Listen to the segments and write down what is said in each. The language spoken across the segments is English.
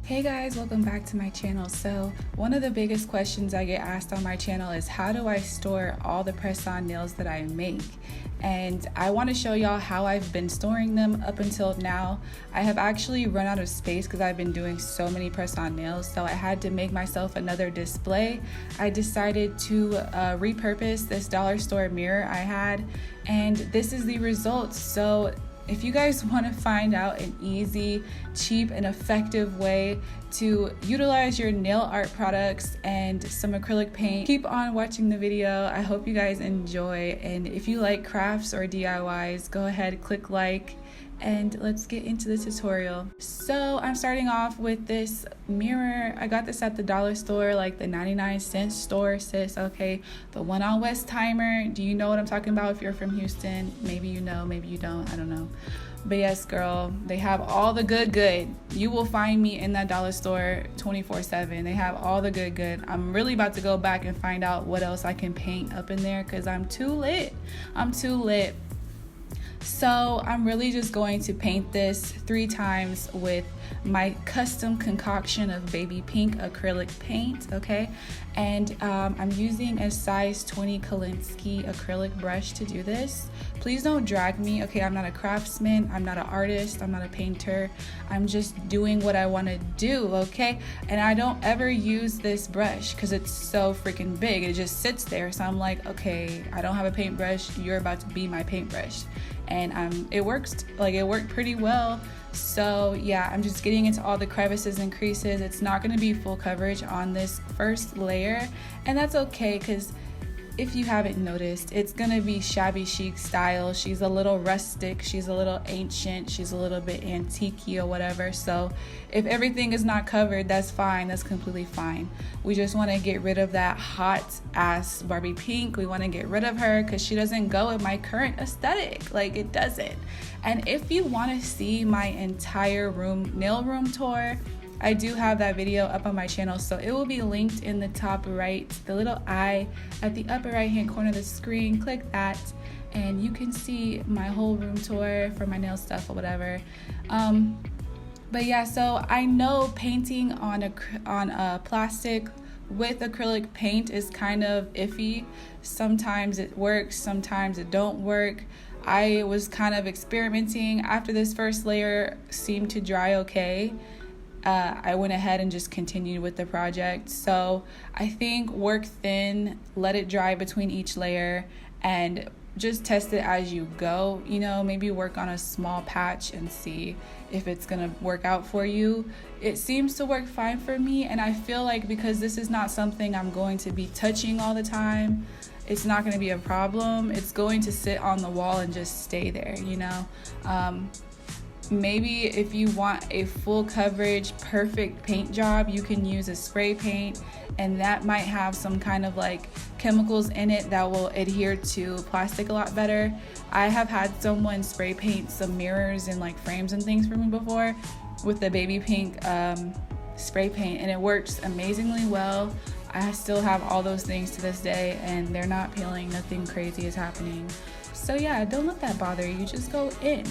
Hey guys, welcome back to my channel. So one of the biggest questions I get asked on my channel is how do I store all the press-on nails that I make? And I want to show y'all how I've been storing them up until now. I have actually run out of space because I've been doing so many press-on nails, so I had to make myself another display. I decided to repurpose this dollar store mirror I had, and this is the result. So if you guys want to find out an easy, cheap, and effective way to utilize your nail art products and some acrylic paint, keep on watching the video. I hope you guys enjoy, and if you like crafts or DIYs, go ahead, click like, and let's get into the tutorial. So I'm starting off with this mirror. I got this at the dollar store, like the 99-cent store, sis, okay? The one on Westheimer. Do you know what I'm talking about? If you're from Houston, maybe you know, maybe you don't, I don't know. But yes, girl, they have all the good. You will find me in that dollar store 24/7. They have all the good. I'm really about to go back and find out what else I can paint up in there because I'm too lit. So I'm really just going to paint this 3 times with my custom concoction of baby pink acrylic paint, okay? And I'm using a size 20 Kolinsky acrylic brush to do this. Please don't drag me, okay? I'm not a craftsman, I'm not an artist, I'm not a painter. I'm just doing what I want to do, okay? And I don't ever use this brush because it's so freaking big. It just sits there. So I'm like, okay, I don't have a paintbrush. You're about to be my paintbrush. And it worked pretty well. So yeah, I'm just getting into all the crevices and creases. It's not going to be full coverage on this first layer, and that's okay because if you haven't noticed, it's gonna be shabby chic style. She's a little rustic, she's a little ancient, she's a little bit antique or whatever. So if everything is not covered, that's fine, that's completely fine. We just want to get rid of that hot ass Barbie pink. We want to get rid of her because she doesn't go with my current aesthetic, like it doesn't. And if you want to see my entire nail room tour, I do have that video up on my channel, so it will be linked in the top right, the little eye at the upper right hand corner of the screen. Click that and you can see my whole room tour for my nail stuff or whatever. But yeah, so I know painting on a plastic with acrylic paint is kind of iffy. Sometimes it works, sometimes it don't work. I was kind of experimenting. After this first layer seemed to dry okay, I went ahead and just continued with the project. So I think work thin, let it dry between each layer, and just test it as you go. You know, maybe work on a small patch and see if it's gonna work out for you. It seems to work fine for me, and I feel like because this is not something I'm going to be touching all the time, it's not going to be a problem. It's going to sit on the wall and just stay there, you know. Maybe if you want a full coverage perfect paint job, you can use a spray paint, and that might have some kind of like chemicals in it that will adhere to plastic a lot better. I have had someone spray paint some mirrors and like frames and things for me before with the baby pink spray paint, and it works amazingly well. I still have all those things to this day, and they're not peeling, nothing crazy is happening. So yeah, don't let that bother you, just go in.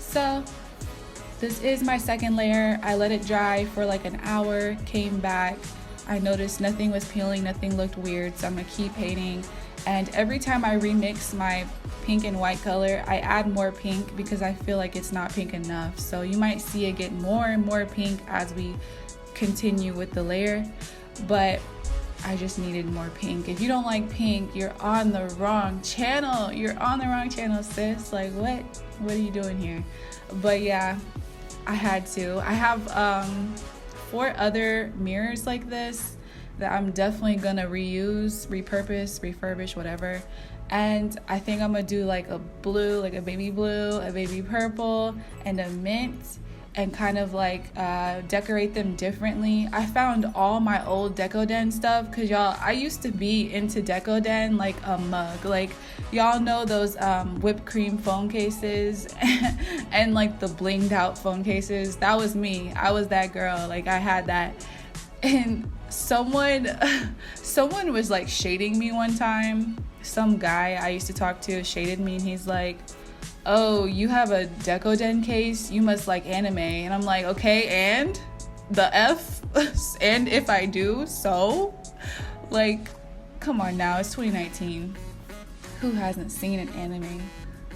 So this is my second layer. I let it dry for like an hour, came back. I noticed nothing was peeling, nothing looked weird, so I'm gonna keep painting. And every time I remix my pink and white color, I add more pink because I feel like it's not pink enough. So you might see it get more and more pink as we continue with the layer, but I just needed more pink. If you don't like pink, you're on the wrong channel. You're on the wrong channel, sis. Like, what are you doing here? But yeah, I had to. I have 4 other mirrors like this that I'm definitely gonna reuse, repurpose, refurbish, whatever. And I think I'm gonna do like a blue, like a baby blue, a baby purple, and a mint, and kind of like decorate them differently. I found all my old Decoden stuff because y'all, I used to be into Decoden like a mug. Like y'all know those whipped cream phone cases and like the blinged out phone cases. That was me. I was that girl. Like I had that. And someone was like shading me one time. Some guy I used to talk to shaded me, and he's like, oh, you have a Decoden case? You must like anime. And I'm like, okay, and? the F? And if I do, so? Like, come on now, it's 2019. Who hasn't seen an anime?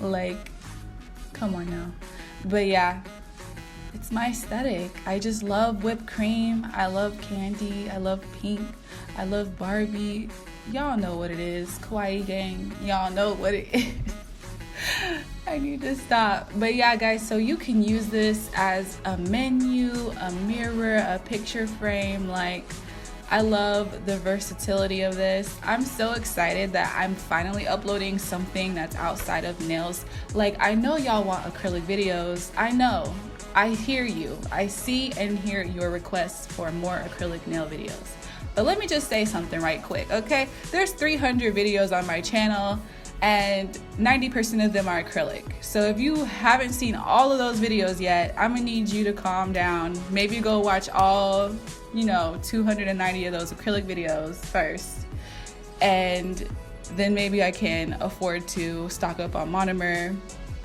Like, come on now. But yeah, it's my aesthetic. I just love whipped cream. I love candy. I love pink. I love Barbie. Y'all know what it is. Kawaii gang. Y'all know what it is. I need to stop. But yeah, guys, so you can use this as a menu, a mirror, a picture frame. Like, I love the versatility of this. I'm so excited that I'm finally uploading something that's outside of nails. Like, I know y'all want acrylic videos. I know. I hear you. I see and hear your requests for more acrylic nail videos. But let me just say something right quick, okay? There's 300 videos on my channel and 90% of them are acrylic. So if you haven't seen all of those videos yet, I'm gonna need you to calm down. Maybe go watch all, 290 of those acrylic videos first. And then maybe I can afford to stock up on monomer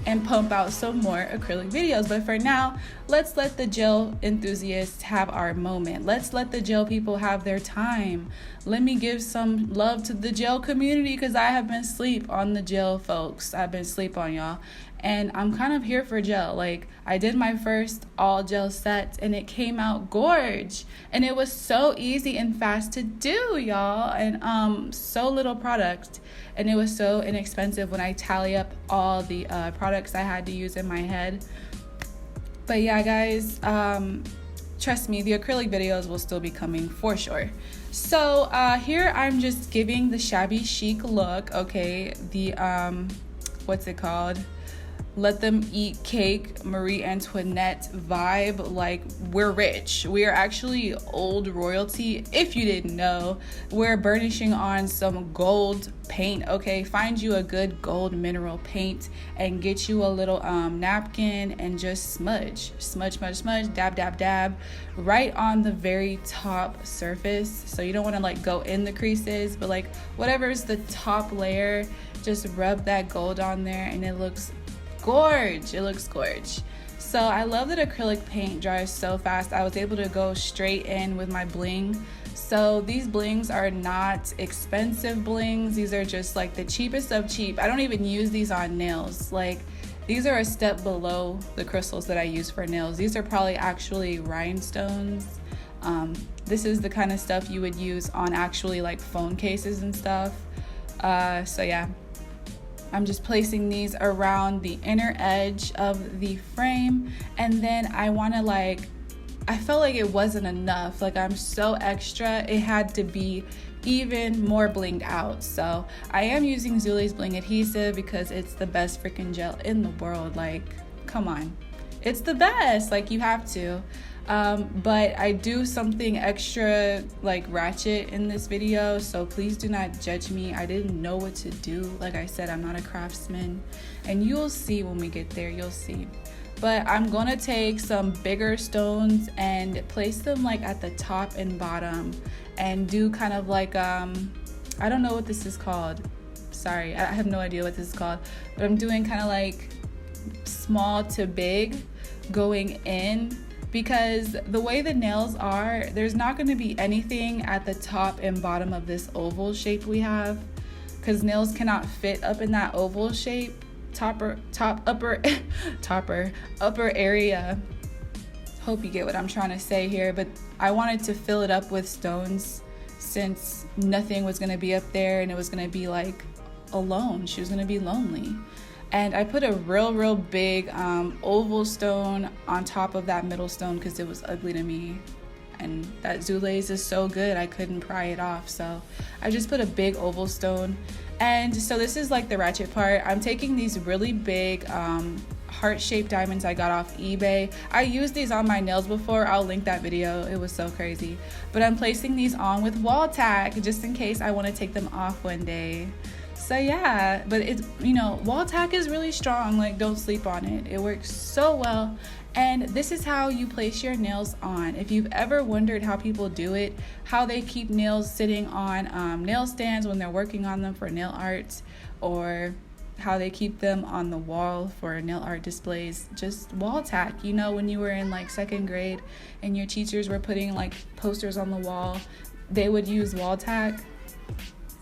and pump out some more acrylic videos. But for now, let's let the gel enthusiasts have our moment. Let's let the gel people have their time. Let me give some love to the gel community because I have been asleep on the gel folks. I've been asleep on y'all. And I'm kind of here for gel. Like, I did my first all gel set and it came out gorge. And it was so easy and fast to do, y'all. And so little product. And it was so inexpensive when I tally up all the products I had to use in my head. But yeah, guys, trust me, the acrylic videos will still be coming for sure. So here I'm just giving the shabby chic look, okay? The, what's it called? Let them eat cake, Marie Antoinette vibe. Like, we're rich. We are actually old royalty. If you didn't know, we're burnishing on some gold paint, okay? Find you a good gold mineral paint and get you a little napkin and just smudge, dab, dab, dab, right on the very top surface. So you don't want to like go in the creases, but like whatever's the top layer, just rub that gold on there and it looks gorge. It looks gorge. So I love that acrylic paint dries so fast. I was able to go straight in with my bling. So these blings are not expensive blings. These are just like the cheapest of cheap. I don't even use these on nails. Like, these are a step below the crystals that I use for nails. These are probably actually rhinestones. This is the kind of stuff you would use on actually like phone cases and stuff. So yeah. I'm just placing these around the inner edge of the frame, and then I want to I felt like it wasn't enough. Like, I'm so extra, it had to be even more blinged out. So I am using Zule's Bling adhesive because it's the best freaking gel in the world. Like, come on, it's the best. Like, you have to. But I do something extra like ratchet in this video, so please do not judge me. I didn't know what to do. Like I said, I'm not a craftsman, and you'll see when we get there, you'll see. But I'm gonna take some bigger stones and place them like at the top and bottom and do kind of like I don't know what this is called. Sorry, I have no idea what this is called, but I'm doing kind of like small to big going in. Because the way the nails are, there's not going to be anything at the top and bottom of this oval shape we have, because nails cannot fit up in that oval shape, upper area. Hope you get what I'm trying to say here. But I wanted to fill it up with stones since nothing was going to be up there and it was going to be like alone. She was going to be lonely. And I put a real big oval stone on top of that middle stone because it was ugly to me. And that Zule's is so good, I couldn't pry it off. So I just put a big oval stone. And so this is like the ratchet part. I'm taking these really big heart-shaped diamonds I got off eBay. I used these on my nails before. I'll link that video. It was so crazy. But I'm placing these on with wall tack just in case I want to take them off one day. So yeah, but it's, wall tack is really strong. Like, don't sleep on it. It works so well. And this is how you place your nails on. If you've ever wondered how people do it, how they keep nails sitting on nail stands when they're working on them for nail art, or how they keep them on the wall for nail art displays, just wall tack. You know, when you were in like 2nd grade and your teachers were putting like posters on the wall, they would use wall tack.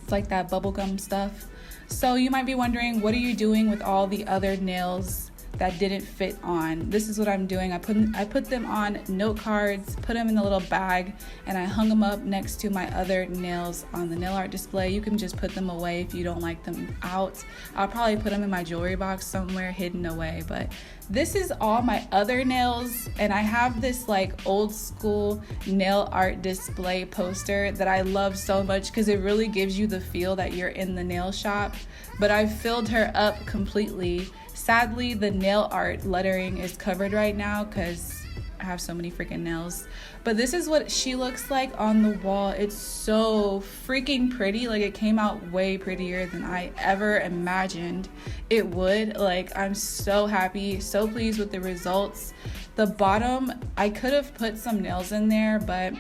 It's like that bubblegum stuff. So you might be wondering, what are you doing with all the other nails that didn't fit on? This is what I'm doing. I put them on note cards, put them in a little bag, and I hung them up next to my other nails on the nail art display. You can just put them away if you don't like them out. I'll probably put them in my jewelry box somewhere hidden away, but this is all my other nails, and I have this like old school nail art display poster that I love so much because it really gives you the feel that you're in the nail shop, but I've filled her up completely. Sadly, the nail art lettering is covered right now because I have so many freaking nails. But this is what she looks like on the wall. It's so freaking pretty. Like, it came out way prettier than I ever imagined it would. Like, I'm so happy, so pleased with the results. The bottom, I could have put some nails in there, but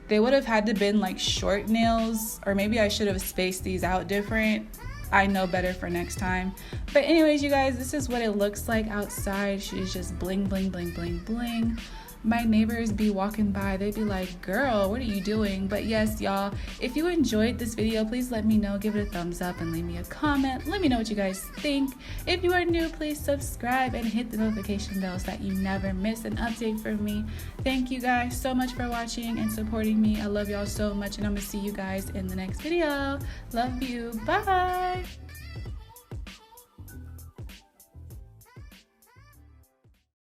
they would have had to been like short nails, or maybe I should have spaced these out different. I know better for next time. But anyways, you guys, this is what it looks like outside. She's just bling, bling, bling, bling, bling. My neighbors be walking by, they'd be like, girl, what are you doing? But yes, y'all, if you enjoyed this video, please let me know. Give it a thumbs up and leave me a comment. Let me know what you guys think. If you are new, please subscribe and hit the notification bell so that you never miss an update from me. Thank you guys so much for watching and supporting me. I love y'all so much, and I'm gonna see you guys in the next video. Love you. Bye.